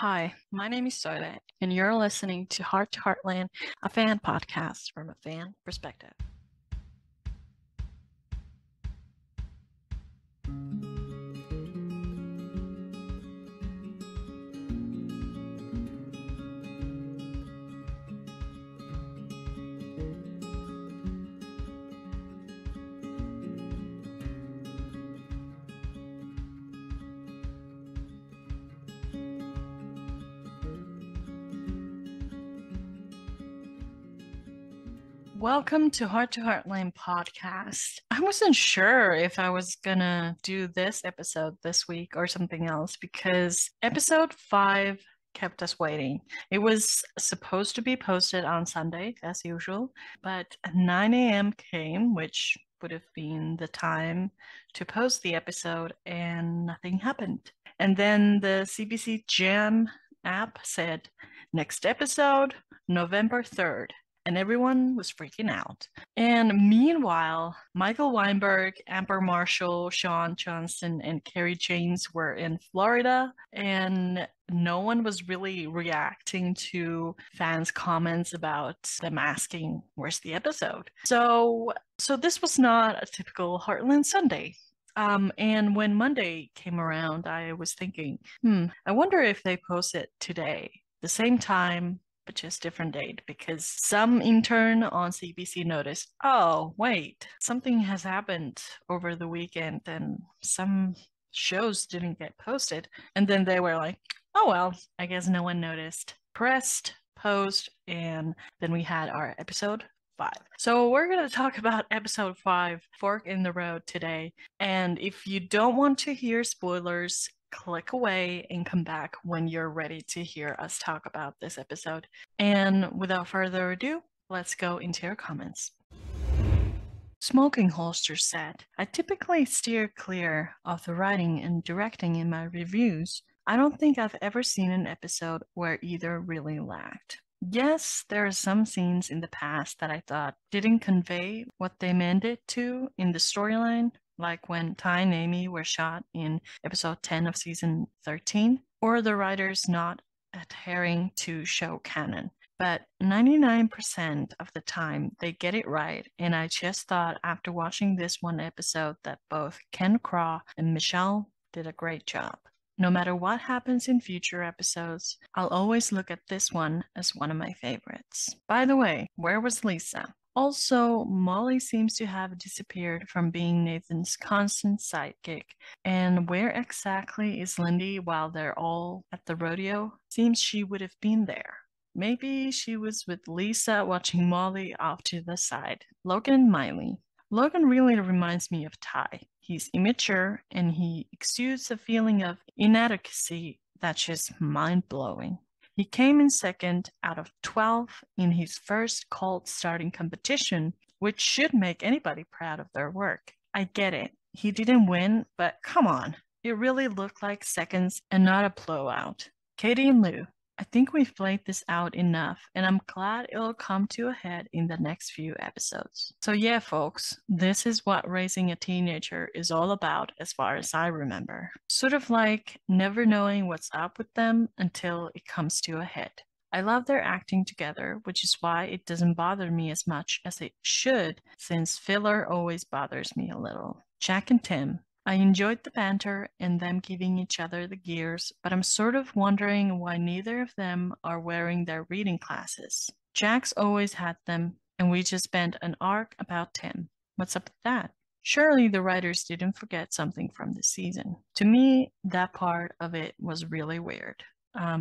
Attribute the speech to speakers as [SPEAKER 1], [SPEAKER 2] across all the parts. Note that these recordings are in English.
[SPEAKER 1] Hi, my name is Soda, and you're listening to Heart to Heartland, a fan podcast from a fan perspective. Welcome to Heartland podcast. I wasn't sure if I was gonna do this episode this week or something else because episode 5 kept us waiting. It was supposed to be posted on Sunday as usual, but 9 a.m. came, which would have been the time to post the episode, and nothing happened. And then the CBC Jam app said, next episode, November 3rd. And everyone was freaking out. And meanwhile, Michael Weinberg, Amber Marshall, Sean Johnston, and Carrie James were in Florida, and no one was really reacting to fans' comments about them asking, where's the episode? So this was not a typical Heartland Sunday. And when Monday came around, I was thinking, I wonder if they post it today, the same time, but just different date, because some intern on CBC noticed, oh, wait, something has happened over the weekend and some shows didn't get posted. And then they were like, oh, well, I guess no one noticed. Pressed, post, and then we had our episode 5. So we're going to talk about episode 5, Fork in the Road, today. And if you don't want to hear spoilers, click away and come back when you're ready to hear us talk about this episode. And without further ado, let's go into your comments. Smoking Holster said, I typically steer clear of the writing and directing in my reviews. I don't think I've ever seen an episode where either really lacked. Yes, there are some scenes in the past that I thought didn't convey what they meant it to in the storyline, like when Ty and Amy were shot in episode 10 of season 13, or the writers not adhering to show canon. But 99% of the time, they get it right, and I just thought after watching this one episode that both Ken Craw and Michelle did a great job. No matter what happens in future episodes, I'll always look at this one as one of my favorites. By the way, where was Lisa? Also, Molly seems to have disappeared from being Nathan's constant sidekick. And where exactly is Lindy while they're all at the rodeo? Seems she would have been there. Maybe she was with Lisa watching Molly off to the side. Logan and Miley. Logan really reminds me of Ty. He's immature and he exudes a feeling of inadequacy that's just mind-blowing. He came in second out of 12 in his first cult starting competition, which should make anybody proud of their work. I get it. He didn't win, but come on. It really looked like seconds and not a blowout. Katie and Lou. I think we've played this out enough, and I'm glad it'll come to a head in the next few episodes. So yeah, folks, this is what raising a teenager is all about as far as I remember. Sort of like never knowing what's up with them until it comes to a head. I love their acting together, which is why it doesn't bother me as much as it should, since filler always bothers me a little. Jack and Tim. I enjoyed the banter and them giving each other the gears, but I'm sort of wondering why neither of them are wearing their reading glasses. Jack's always had them, and we just spent an arc about Tim. What's up with that? Surely the writers didn't forget something from this season. To me, that part of it was really weird.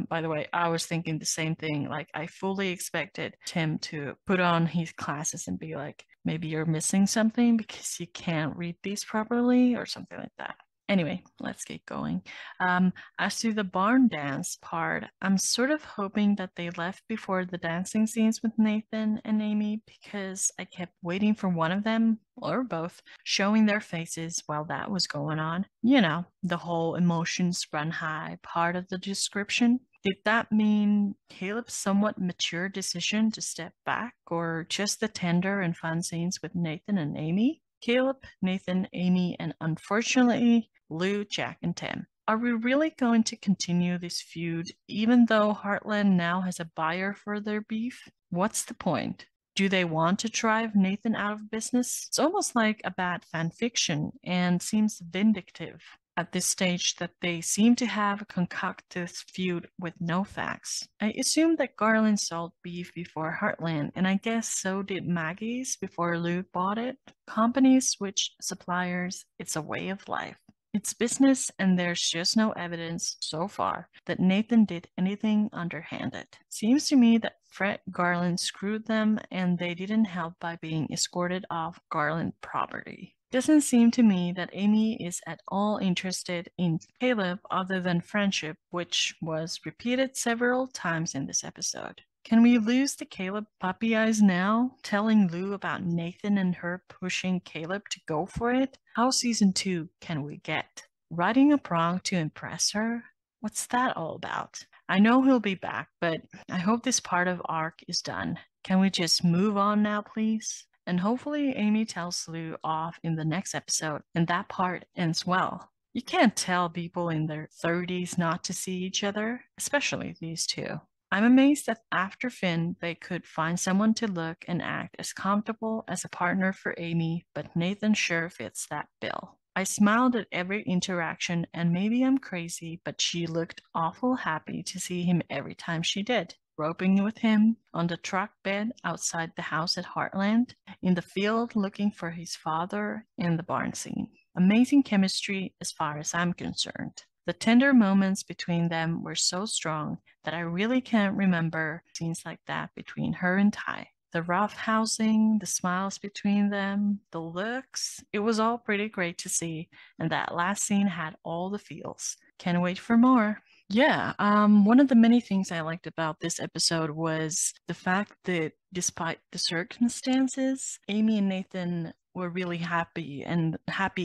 [SPEAKER 1] By the way, I was thinking the same thing. Like, I fully expected Tim to put on his glasses and be like, maybe you're missing something because you can't read these properly or something like that. Anyway, let's get going. As to the barn dance part, I'm sort of hoping that they left before the dancing scenes with Nathan and Amy because I kept waiting for one of them, or both, showing their faces while that was going on. You know, the whole emotions run high part of the description. Did that mean Caleb's somewhat mature decision to step back, or just the tender and fun scenes with Nathan and Amy? Caleb, Nathan, Amy, and unfortunately, Lou, Jack, and Tim. Are we really going to continue this feud even though Heartland now has a buyer for their beef? What's the point? Do they want to drive Nathan out of business? It's almost like a bad fan fiction and seems vindictive at this stage that they seem to have concocted this feud with no facts. I assume that Garland sold beef before Heartland, and I guess so did Maggie's before Lou bought it. Companies switch suppliers, it's a way of life. It's business, and there's just no evidence so far that Nathan did anything underhanded. Seems to me that Fred Garland screwed them, and they didn't help by being escorted off Garland property. Doesn't seem to me that Amy is at all interested in Caleb other than friendship, which was repeated several times in this episode. Can we lose the Caleb puppy eyes now, telling Lou about Nathan and her pushing Caleb to go for it? How season 2 can we get? Writing a prank to impress her? What's that all about? I know he'll be back, but I hope this part of arc is done. Can we just move on now, please? And hopefully Amy tells Lou off in the next episode, and that part ends well. You can't tell people in their 30s not to see each other, especially these two. I'm amazed that after Finn, they could find someone to look and act as comfortable as a partner for Amy, but Nathan sure fits that bill. I smiled at every interaction, and maybe I'm crazy, but she looked awful happy to see him every time she did. Roping with him, on the truck bed outside the house at Heartland, in the field looking for his father, in the barn scene. Amazing chemistry as far as I'm concerned. The tender moments between them were so strong that I really can't remember scenes like that between her and Ty. The rough housing, the smiles between them, the looks, it was all pretty great to see, and that last scene had all the feels. Can't wait for more. Yeah, one of the many things I liked about this episode was the fact that despite the circumstances, Amy and Nathan were really happy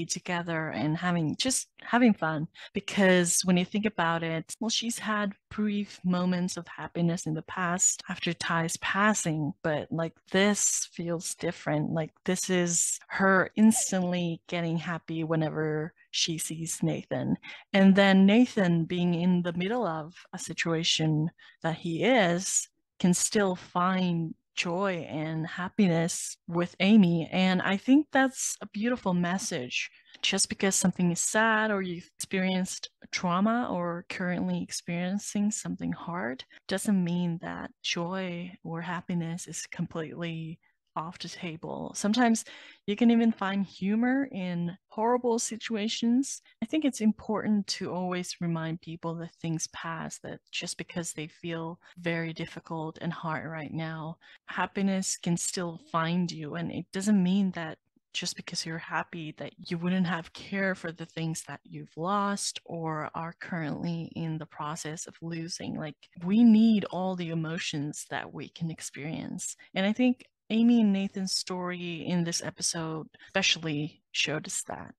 [SPEAKER 1] together and having fun, because when you think about it, well, she's had brief moments of happiness in the past after Ty's passing, but like this feels different. Like this is her instantly getting happy whenever she sees Nathan. And then Nathan, being in the middle of a situation that he is, can still find joy and happiness with Amy. And I think that's a beautiful message. Just because something is sad or you've experienced trauma or currently experiencing something hard doesn't mean that joy or happiness is completely off the table. Sometimes you can even find humor in horrible situations. I think it's important to always remind people that things pass, that just because they feel very difficult and hard right now, happiness can still find you. And it doesn't mean that just because you're happy that you wouldn't have care for the things that you've lost or are currently in the process of losing. Like, we need all the emotions that we can experience. And I think Amy and Nathan's story in this episode especially showed us that.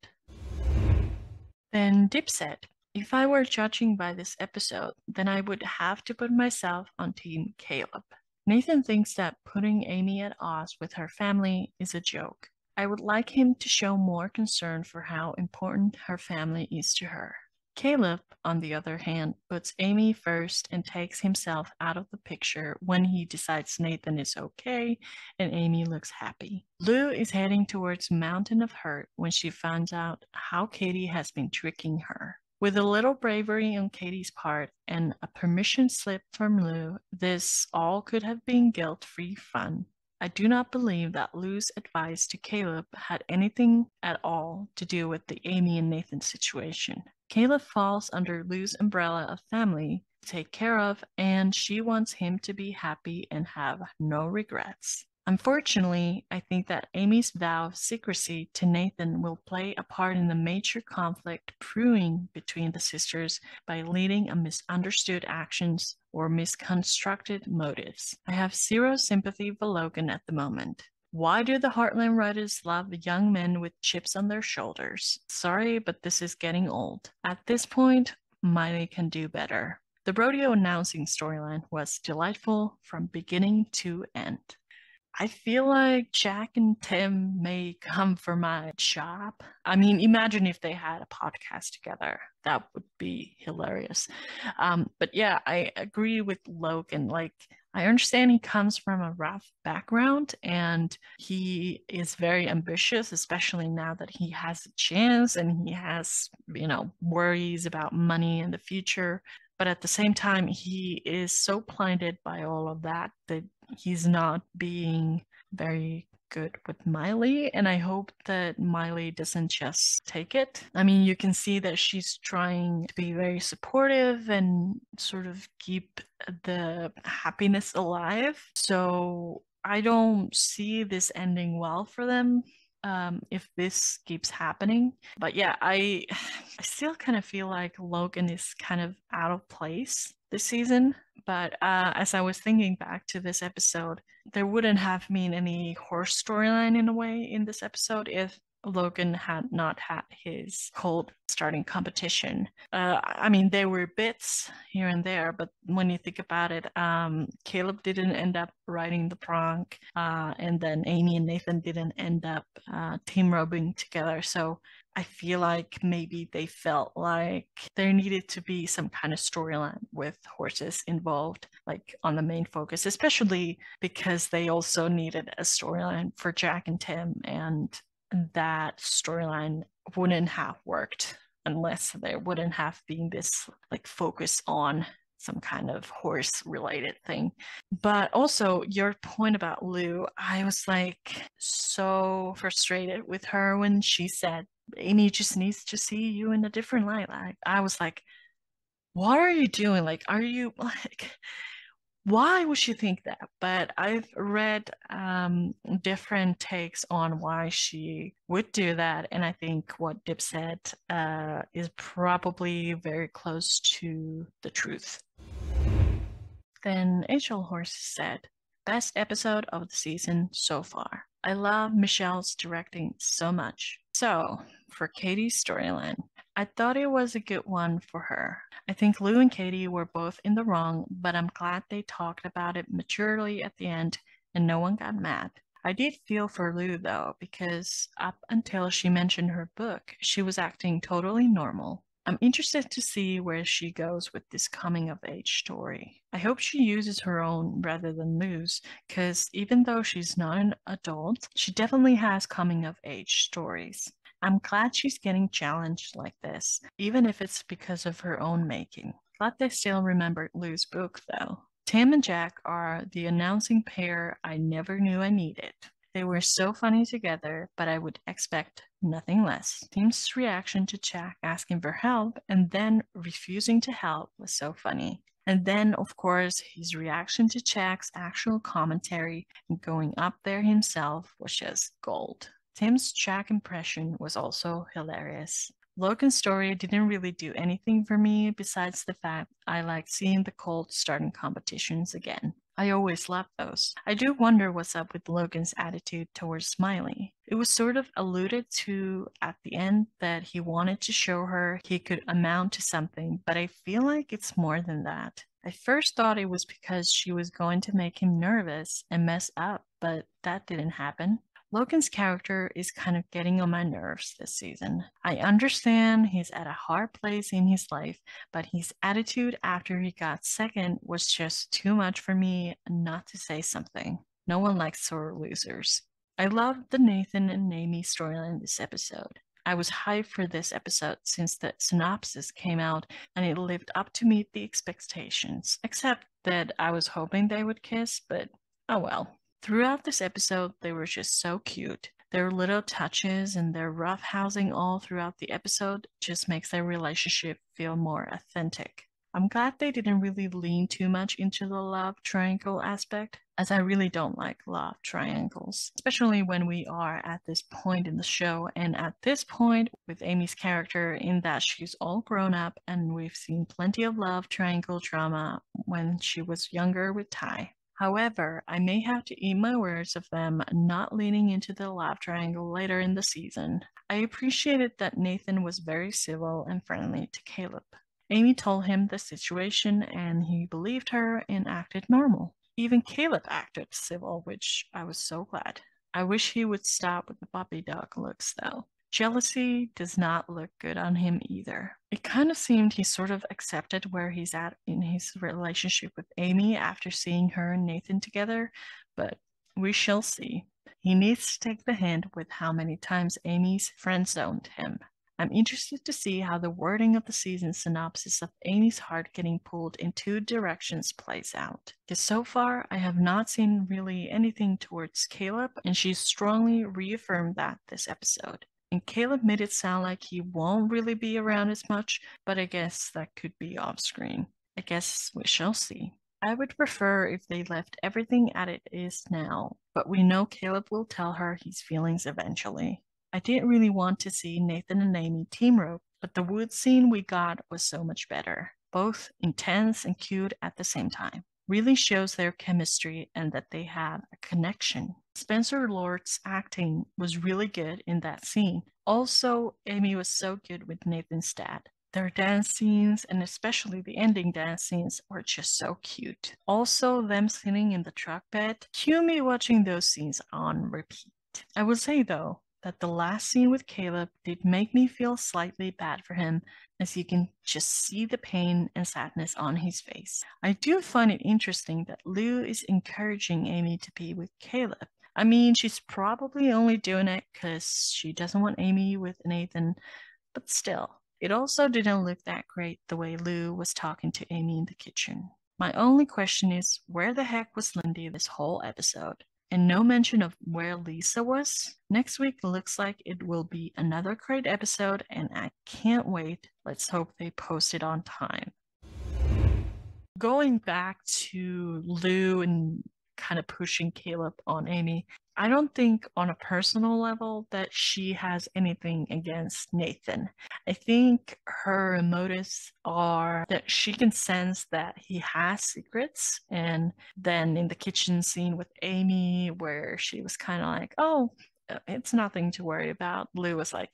[SPEAKER 1] Then Dip said, if I were judging by this episode, then I would have to put myself on Team Caleb. Nathan thinks that putting Amy at odds with her family is a joke. I would like him to show more concern for how important her family is to her. Caleb, on the other hand, puts Amy first and takes himself out of the picture when he decides Nathan is okay and Amy looks happy. Lou is heading towards Mountain of Hurt when she finds out how Katie has been tricking her. With a little bravery on Katie's part and a permission slip from Lou, this all could have been guilt-free fun. I do not believe that Lou's advice to Caleb had anything at all to do with the Amy and Nathan situation. Caleb falls under Lou's umbrella of family to take care of, and she wants him to be happy and have no regrets. Unfortunately, I think that Amy's vow of secrecy to Nathan will play a part in the major conflict brewing between the sisters by leading to misunderstood actions or misconstrued motives. I have zero sympathy for Logan at the moment. Why do the Heartland writers love young men with chips on their shoulders? Sorry, but this is getting old. At this point, Miley can do better. The rodeo announcing storyline was delightful from beginning to end. I feel like Jack and Tim may come for my job. I mean, imagine if they had a podcast together. That would be hilarious. But yeah, I agree with Logan. Like, I understand he comes from a rough background and he is very ambitious, especially now that he has a chance and he has, worries about money in the future. But at the same time, he is so blinded by all of that that he's not being very good with Miley, and I hope that Miley doesn't just take it. I mean, you can see that she's trying to be very supportive and sort of keep the happiness alive. So I don't see this ending well for them. If this keeps happening. But yeah, I still kind of feel like Logan is kind of out of place this season. But as I was thinking back to this episode, there wouldn't have been any horse storyline in a way in this episode if Logan had not had his cold starting competition. I mean, there were bits here and there, but when you think about it, Caleb didn't end up riding the bronc, and then Amy and Nathan didn't end up team roping together. So I feel like maybe they felt like there needed to be some kind of storyline with horses involved, like on the main focus, especially because they also needed a storyline for Jack and Tim, and that storyline wouldn't have worked unless there wouldn't have been this like focus on some kind of horse related thing. But also your point about Lou, I was like so frustrated with her when she said Amy just needs to see you in a different light. Like I was like, what are you doing? Like, are you like why would she think that? But I've read different takes on why she would do that, and I think what Dip said is probably very close to the truth. Then Angel Horse said, best episode of the season so far. I love Michelle's directing so much. So, for Katie's storyline, I thought it was a good one for her. I think Lou and Katie were both in the wrong, but I'm glad they talked about it maturely at the end and no one got mad. I did feel for Lou though, because up until she mentioned her book, she was acting totally normal. I'm interested to see where she goes with this coming of age story. I hope she uses her own rather than Lou's, because even though she's not an adult, she definitely has coming of age stories. I'm glad she's getting challenged like this, even if it's because of her own making. Glad they still remembered Lou's book, though. Tim and Jack are the announcing pair I never knew I needed. They were so funny together, but I would expect nothing less. Tim's reaction to Jack asking for help and then refusing to help was so funny. And then, of course, his reaction to Jack's actual commentary and going up there himself was just gold. Tim's Jack impression was also hilarious. Logan's story didn't really do anything for me besides the fact I liked seeing the Colts starting competitions again. I always loved those. I do wonder what's up with Logan's attitude towards Smiley. It was sort of alluded to at the end that he wanted to show her he could amount to something, but I feel like it's more than that. I first thought it was because she was going to make him nervous and mess up, but that didn't happen. Logan's character is kind of getting on my nerves this season. I understand he's at a hard place in his life, but his attitude after he got second was just too much for me not to say something. No one likes sore losers. I loved the Nathan and Amy storyline this episode. I was hyped for this episode since the synopsis came out and it lived up to meet the expectations, except that I was hoping they would kiss, but oh well. Throughout this episode, they were just so cute. Their little touches and their rough housing all throughout the episode just makes their relationship feel more authentic. I'm glad they didn't really lean too much into the love triangle aspect, as I really don't like love triangles, especially when we are at this point in the show and at this point with Amy's character in that she's all grown up and we've seen plenty of love triangle drama when she was younger with Ty. However, I may have to eat my words of them not leaning into the love triangle later in the season. I appreciated that Nathan was very civil and friendly to Caleb. Amy told him the situation and he believed her and acted normal. Even Caleb acted civil, which I was so glad. I wish he would stop with the puppy dog looks though. Jealousy does not look good on him either. It kind of seemed he sort of accepted where he's at in his relationship with Amy after seeing her and Nathan together, but we shall see. He needs to take the hint with how many times Amy's friend-zoned him. I'm interested to see how the wording of the season synopsis of Amy's heart getting pulled in two directions plays out. Because so far, I have not seen really anything towards Caleb, and she's strongly reaffirmed that this episode. And Caleb made it sound like he won't really be around as much, but I guess that could be off screen. I guess we shall see. I would prefer if they left everything as it is now, but we know Caleb will tell her his feelings eventually. I didn't really want to see Nathan and Amy team rope, but the wood scene we got was so much better, both intense and cute at the same time. Really shows their chemistry and that they have a connection. Spencer Lord's acting was really good in that scene. Also, Amy was so good with Nathan's dad. Their dance scenes, and especially the ending dance scenes, were just so cute. Also, them sitting in the truck bed, cue me watching those scenes on repeat. I would say though, that the last scene with Caleb did make me feel slightly bad for him, as you can just see the pain and sadness on his face. I do find it interesting that Lou is encouraging Amy to be with Caleb. I mean, she's probably only doing it because she doesn't want Amy with Nathan, but still. It also didn't look that great the way Lou was talking to Amy in the kitchen. My only question is, where the heck was Lindy this whole episode? And no mention of where Lisa was. Next week looks like it will be another great episode, and I can't wait. Let's hope they post it on time. Going back to Lou and kind of pushing Caleb on Amy, I don't think on a personal level that she has anything against Nathan. I think her motives are that she can sense that he has secrets. And then in the kitchen scene with Amy, where she was kind of like, oh, it's nothing to worry about, Lou was like,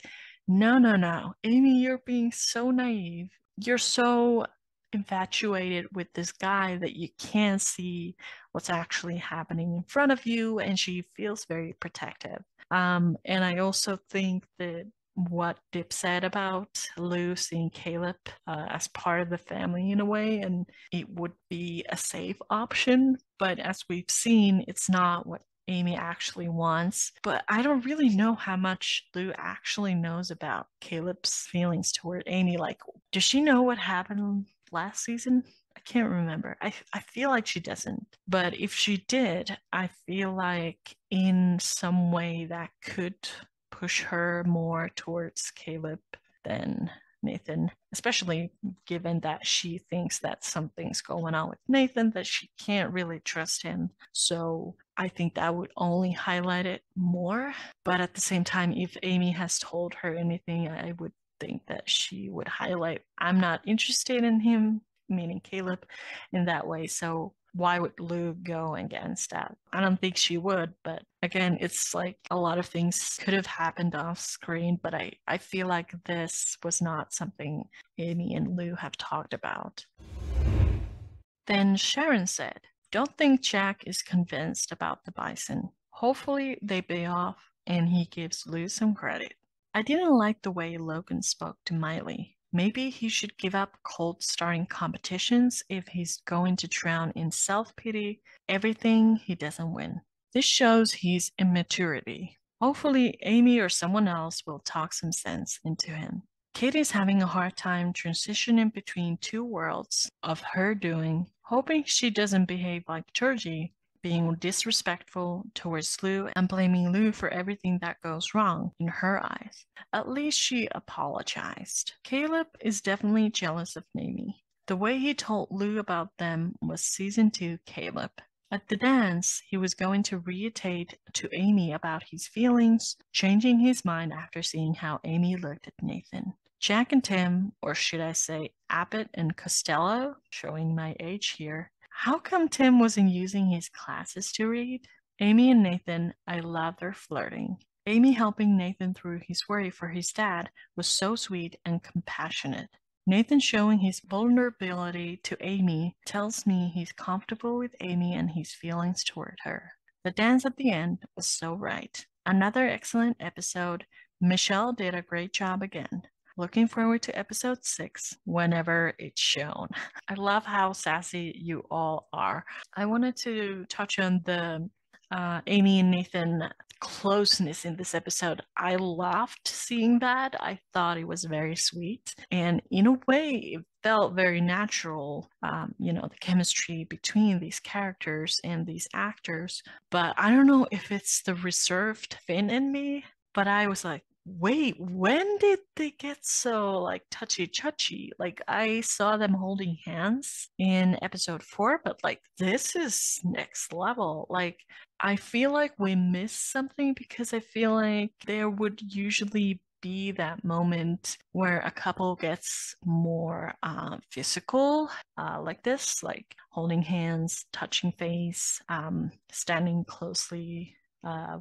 [SPEAKER 1] no, no, no, Amy, you're being so naive. You're so infatuated with this guy that you can't see what's actually happening in front of you, and she feels very protective. And I also think that what Dip said about Lou seeing Caleb as part of the family in a way, and it would be a safe option. But as we've seen, it's not what Amy actually wants. But I don't really know how much Lou actually knows about Caleb's feelings toward Amy. Like, does she know what happened last season? I can't remember. I feel like she doesn't. But if she did, I feel like in some way that could push her more towards Caleb than Nathan, especially given that she thinks that something's going on with Nathan, that she can't really trust him. So I think that would only highlight it more. But at the same time, if Amy has told her anything, I would think that she would highlight, I'm not interested in him, meaning Caleb, in that way. So why would Lou go against that? I don't think she would, but again, it's like a lot of things could have happened off screen, but I feel like this was not something Amy and Lou have talked about. Then Sharon said, don't think Jack is convinced about the bison. Hopefully they pay off and he gives Lou some credit. I didn't like the way Logan spoke to Miley. Maybe he should give up cold starting competitions if he's going to drown in self-pity, everything he doesn't win. This shows his immaturity. Hopefully Amy or someone else will talk some sense into him. Katie's having a hard time transitioning between two worlds of her doing, hoping she doesn't behave like Georgie, being disrespectful towards Lou and blaming Lou for everything that goes wrong in her eyes. At least she apologized. Caleb is definitely jealous of Amy. The way he told Lou about them was season 2 Caleb. At the dance, he was going to reiterate to Amy about his feelings, changing his mind after seeing how Amy looked at Nathan. Jack and Tim, or should I say Abbott and Costello, showing my age here. How come Tim wasn't using his classes to read? Amy and Nathan, I love their flirting. Amy helping Nathan through his worry for his dad was so sweet and compassionate. Nathan showing his vulnerability to Amy tells me he's comfortable with Amy and his feelings toward her. The dance at the end was so right. Another excellent episode. Michelle did a great job again. Looking forward to episode 6 whenever it's shown. I love how sassy you all are. I wanted to touch on the Amy and Nathan closeness in this episode. I loved seeing that. I thought it was very sweet. And in a way, it felt very natural, the chemistry between these characters and these actors. But I don't know if it's the reserved Finn in me, but I was like, wait, when did they get so like touchy? Like I saw them holding hands in episode 4, but like this is next level. Like I feel like we missed something because I feel like there would usually be that moment where a couple gets more physical, like this, like holding hands, touching face, standing closely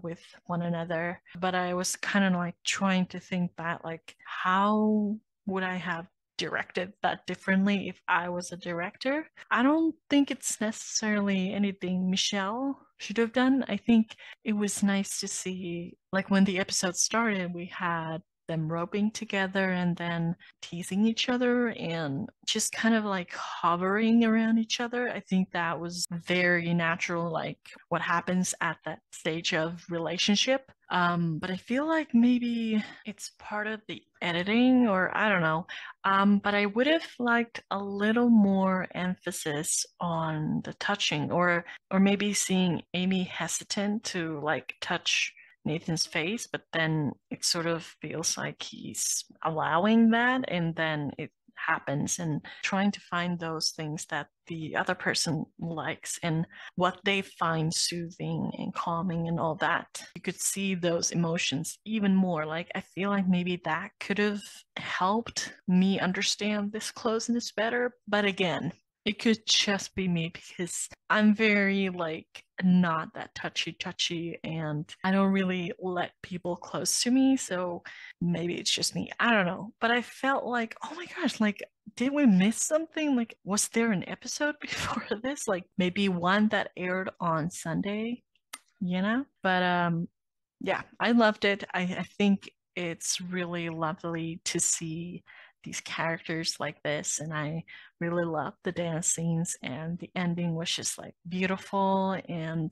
[SPEAKER 1] with one another. But I was kind of like trying to think back, like, how would I have directed that differently if I was a director? I don't think it's necessarily anything Michelle should have done. I think it was nice to see, like, when the episode started, we had them roping together and then teasing each other and just kind of like hovering around each other. I think that was very natural, like what happens at that stage of relationship. But I feel like maybe it's part of the editing, or I don't know. But I would have liked a little more emphasis on the touching, or maybe seeing Amy hesitant to like touch Nathan's face, but then it sort of feels like he's allowing that, and then it happens, and trying to find those things that the other person likes and what they find soothing and calming and all that. You could see those emotions even more. Like, I feel like maybe that could have helped me understand this closeness better. But again, it could just be me because I'm very like not that touchy and I don't really let people close to me. So maybe it's just me. I don't know. But I felt like, oh my gosh, like, did we miss something? Like, was there an episode before this? Like maybe one that aired on Sunday, But yeah, I loved it. I think it's really lovely to see these characters like this, and I really love the dance scenes, and the ending was just like beautiful. And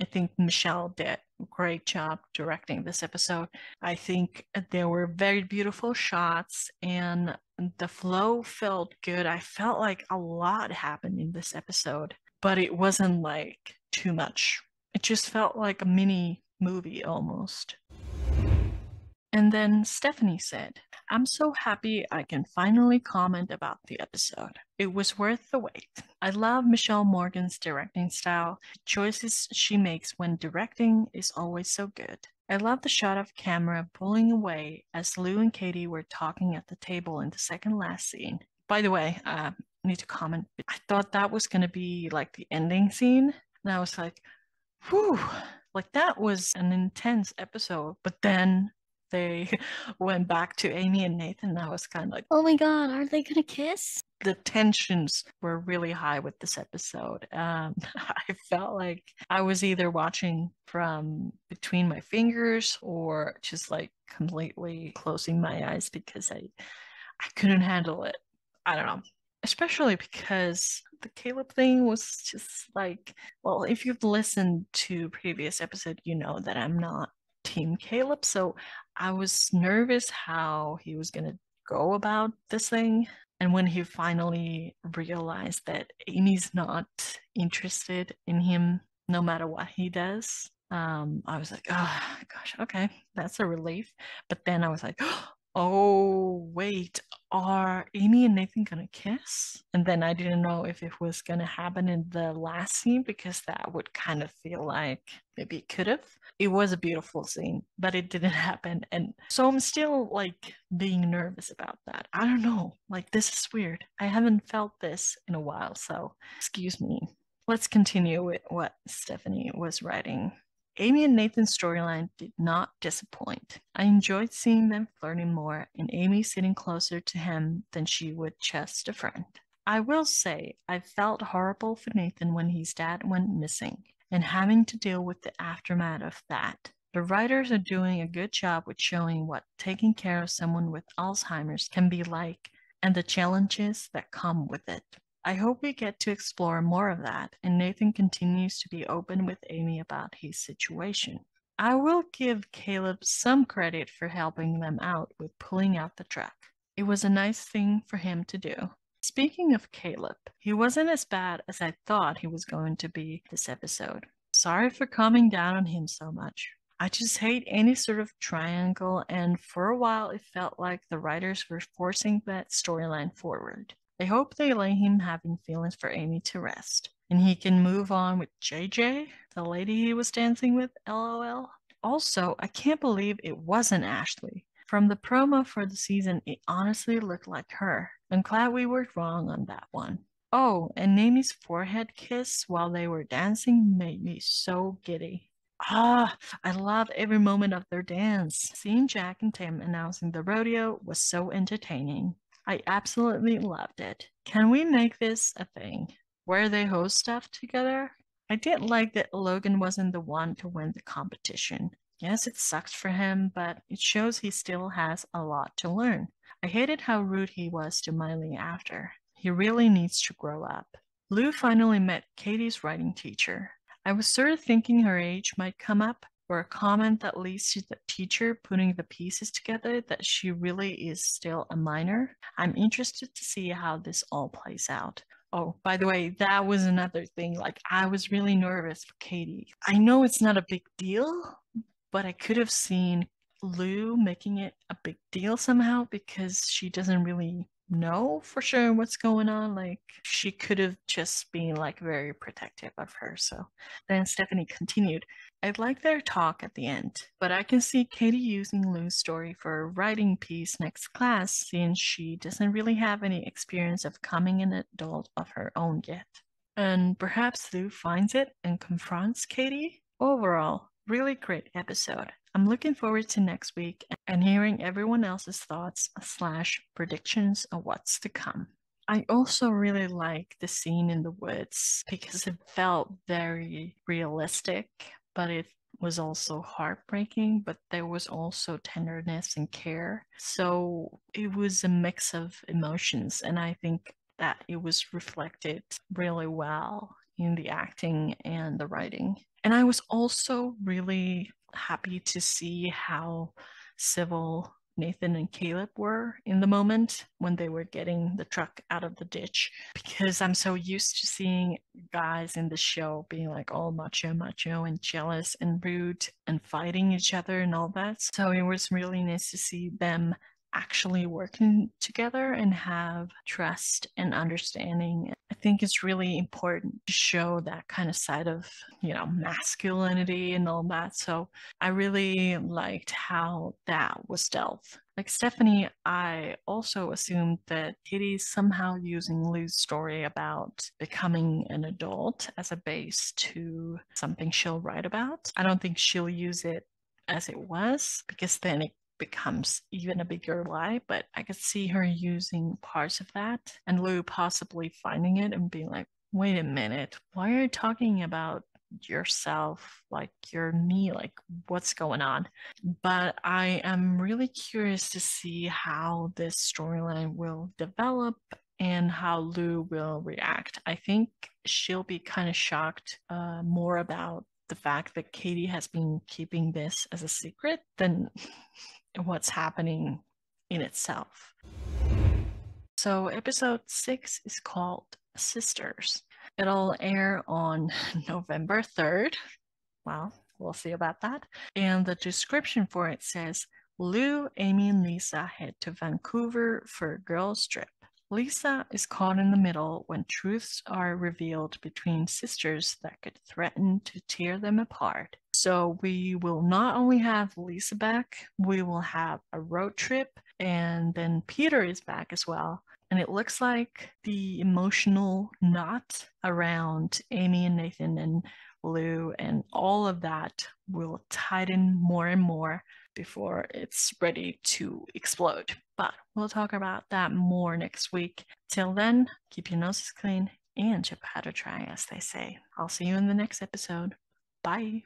[SPEAKER 1] I think Michelle did a great job directing this episode. I think there were very beautiful shots and the flow felt good. I felt like a lot happened in this episode, but it wasn't like too much. It just felt like a mini movie almost. And then Stephanie said, I'm so happy I can finally comment about the episode. It was worth the wait. I love Michelle Morgan's directing style. The choices she makes when directing is always so good. I love the shot of camera pulling away as Lou and Katie were talking at the table in the second last scene. By the way, I need to comment. I thought that was going to be like the ending scene. And I was like, whew, like that was an intense episode. But then they went back to Amy and Nathan, and I was kind of like, oh my God, are they gonna kiss? The tensions were really high with this episode. I felt like I was either watching from between my fingers or just like completely closing my eyes because I couldn't handle it. I don't know. Especially because the Caleb thing was just like, well, if you've listened to previous episode, you know that I'm not Team Caleb. So I was nervous how he was going to go about this thing. And when he finally realized that Amy's not interested in him, no matter what he does, I was like, oh gosh, okay, that's a relief. But then I was like, oh, wait, are Amy and Nathan gonna kiss? And then I didn't know if it was gonna happen in the last scene because that would kind of feel like maybe it could have. It was a beautiful scene, but it didn't happen. And so I'm still like being nervous about that. I don't know. Like, this is weird. I haven't felt this in a while, so excuse me. Let's continue with what Stephanie was writing. Amy and Nathan's storyline did not disappoint. I enjoyed seeing them flirting more and Amy sitting closer to him than she would just a friend. I will say, I felt horrible for Nathan when his dad went missing and having to deal with the aftermath of that. The writers are doing a good job with showing what taking care of someone with Alzheimer's can be like and the challenges that come with it. I hope we get to explore more of that, and Nathan continues to be open with Amy about his situation. I will give Caleb some credit for helping them out with pulling out the truck. It was a nice thing for him to do. Speaking of Caleb, he wasn't as bad as I thought he was going to be this episode. Sorry for calming down on him so much. I just hate any sort of triangle, and for a while it felt like the writers were forcing that storyline forward. I hope they let him having feelings for Amy to rest, and he can move on with JJ, the lady he was dancing with, lol. Also, I can't believe it wasn't Ashley. From the promo for the season, it honestly looked like her. I'm glad we were wrong on that one. Oh, and Amy's forehead kiss while they were dancing made me so giddy. Ah, I loved every moment of their dance. Seeing Jack and Tim announcing the rodeo was so entertaining. I absolutely loved it. Can we make this a thing where they host stuff together? I didn't like that Logan wasn't the one to win the competition. Yes, it sucks for him, but it shows he still has a lot to learn. I hated how rude he was to Miley after. He really needs to grow up. Lou finally met Katie's writing teacher. I was sort of thinking her age might come up, or a comment that leads to the teacher putting the pieces together that she really is still a minor. I'm interested to see how this all plays out. Oh, by the way, that was another thing. Like, I was really nervous for Katie. I know it's not a big deal, but I could have seen Lou making it a big deal somehow because she doesn't really know for sure what's going on. Like, she could have just been like very protective of her. So then Stephanie continued, I'd like their talk at the end, but I can see Katie using Lou's story for a writing piece next class since she doesn't really have any experience of becoming an adult of her own yet. And perhaps Lou finds it and confronts Katie. Overall, really great episode. I'm looking forward to next week and hearing everyone else's thoughts / predictions of what's to come. I also really like the scene in the woods because it felt very realistic, but it was also heartbreaking, but there was also tenderness and care. So it was a mix of emotions, and I think that it was reflected really well in the acting and the writing. And I was also really happy to see how civil Nathan and Caleb were in the moment when they were getting the truck out of the ditch, because I'm so used to seeing guys in the show being like all macho, macho, and jealous and rude and fighting each other and all that. So it was really nice to see them actually working together and have trust and understanding. I think it's really important to show that kind of side of, masculinity and all that. So I really liked how that was dealt. Like Stephanie, I also assumed that Katie's somehow using Lou's story about becoming an adult as a base to something she'll write about. I don't think she'll use it as it was, because then it becomes even a bigger lie, but I could see her using parts of that and Lou possibly finding it and being like, wait a minute, why are you talking about yourself like you're me? Like, what's going on? But I am really curious to see how this storyline will develop and how Lou will react. I think she'll be kind of shocked more about the fact that Katie has been keeping this as a secret than what's happening in itself. So episode 6 is called Sisters. It'll air on November 3rd. Well, we'll see about that. And the description for it says, Lou, Amy, and Lisa head to Vancouver for a girls' trip. Lisa is caught in the middle when truths are revealed between sisters that could threaten to tear them apart. So we will not only have Lisa back, we will have a road trip, and then Peter is back as well. And it looks like the emotional knot around Amy and Nathan and Lou and all of that will tighten more and more before it's ready to explode. But we'll talk about that more next week. Till then, keep your noses clean and your powder dry, as they say. I'll see you in the next episode. Bye.